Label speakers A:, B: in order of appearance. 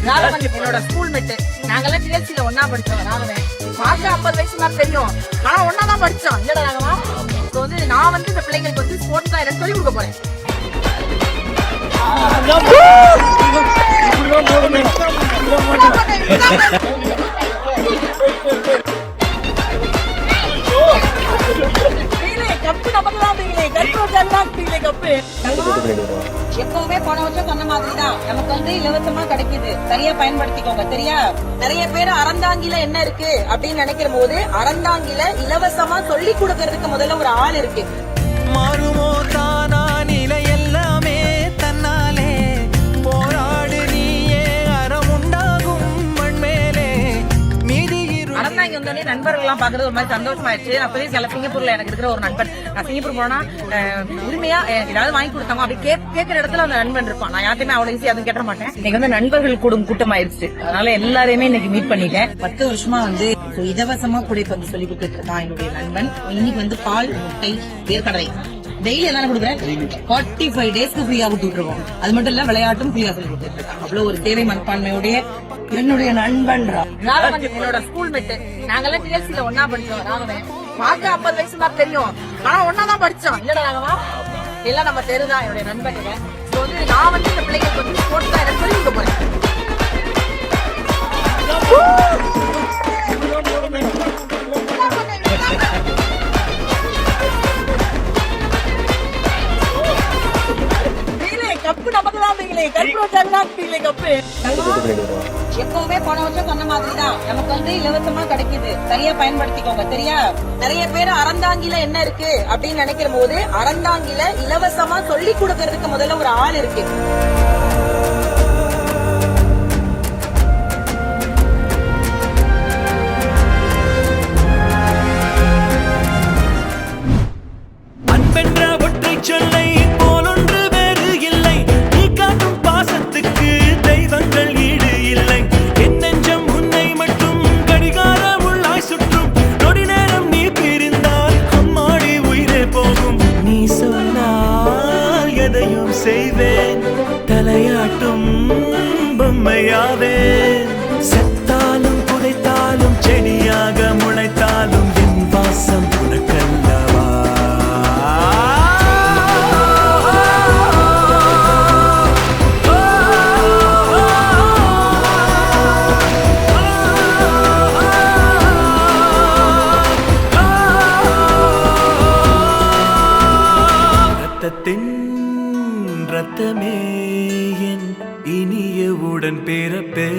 A: என்னோட school mate. நாங்கெல்லாம் டிஎஸ்சில ஒன்னா படிச்சோம். ராகவன் மாசம் 50 வயசு தான் தெரியும். ஆனா ஒன்னா தான் படிச்சோம். இல்லடா ராகவா. இப்போ வந்து நான் வந்து இந்த பிள்ளைங்களுக்கு வந்து ஸ்போர்ட்ஸ் தான் எனக்கு சொல்லி கொடுக்க போறேன்.
B: எப்பவுமே போன வருஷம் சொன்ன மாதிரிதான் நமக்கு வந்து இலவசமா கிடைக்குது, சரியா பயன்படுத்திக்கோங்க. சரியா? நிறைய பேர் அறந்தாங்கில என்ன இருக்கு அப்படின்னு நினைக்கிற போது அறந்தாங்கில இலவசமா சொல்லி கொடுக்கறதுக்கு முதல்ல ஒரு ஆள் இருக்கு.
C: மாறுமோ தானா நிலை எல்லாமே தன்னாலே போராடு நீயே அறம் உண்டாகும் மண்மேலே மீதி
A: அறந்தாங்கி வந்தோடனே நண்பர்கள் எல்லாம் பாக்குறது ஒரு மாதிரி சந்தோஷமாயிடுச்சு. அப்பவே சில சிங்கப்பூர்ல எனக்கு இருக்கிற ஒரு நண்பன், நான் சிங்கப்பூர் போனா உரிமையா எனக்கு ஏதாவது வாங்கி கொடுத்தாங்க அப்படி கேட்கிற இடத்துல அந்த நண்பன் இருப்பான். நான் யாருமே அவ்வளவு ஈஸியா அதுவும் கேட்ட மாட்டேன். இன்னைக்கு வந்து நண்பர்கள் கூட்டம் ஆயிடுச்சு. அதனால எல்லாரையுமே இன்னைக்கு மீட் பண்ணிட்டேன்.
B: 10 வருஷமா வந்து இலவசமா குடிப்பந்து சொல்லி கொடுத்துட்டு இருக்கான் என்னுடைய நண்பன். இன்னைக்கு வந்து பால், முட்டை, வேர்க்கடலை டெய்லி என்ன கொடுக்குறேன். 45 டேஸ்க்கு ஃப்ரீயா கொடுத்துட்டு இருக்கோம். அது மட்டும் இல்ல விளையாட்டும் ஃப்ரீயா சொல்லி கொடுத்துட்டு இருக்காங்க. அவ்வளவு ஒரு சேவை மனப்பான்மையுடைய என்னுடைய நண்பன்
A: ராகவன். என்னோட ஸ்கூல் மேட். நாங்கெல்லாம் டிஎஸ்சில ஒன்னா படிச்சோம். ராகவன் மாசம் 50 வயசு தான் தெரியும். ஆனா ஒன்னா தான் படிச்சோம். இல்லடா ராகவா. எல்லாம் நம்ம தெருதான் என்னுடைய நண்பன். இப்போ வந்து நான் வந்து இந்த பிள்ளைங்களுக்கு வந்து ஸ்போர்ட்ஸ் தான் எனக்கு சொல்லி கொடுக்க போறேன்.
B: எப்பவுமே போன வருஷம் சொன்ன மாதிரிதான் நமக்கு வந்து இலவசமா கிடைக்குது, சரியா பயன்படுத்திக்கோங்க. சரியா? நிறைய பேர் அறந்தாங்கில என்ன இருக்கு அப்படின்னு நினைக்கிற போது அறந்தாங்கில இலவசமா சொல்லி கொடுக்கறதுக்கு முதல்ல ஒரு ஆள் இருக்கு.
C: அன்பென்ற ஒற்றை சொல்லை போலொன்று வேறு இல்லை. நீ காட்டும் பாசத்துக்கு தெய்வங்கள் ஈடு இல்லை. என் நெஞ்சம் உன்னை மட்டும் கடிகார உள்ளாய் சுற்றும். நொடி நேரம் நீ பிரிந்தால் அம்மாடி உயிரே போகும். நீ சொன்னால் எதையும் செய்வேன், தலையாட்டும் பொம்மையாவேன். செத்தாலும் புதைத்தாலும் செடியாக முளைத்தாலும் என் வாசம் உனக்கல்லவா. ரத்தத்தின் ரத்தமே என் இனிய உடன் பிறப்பே.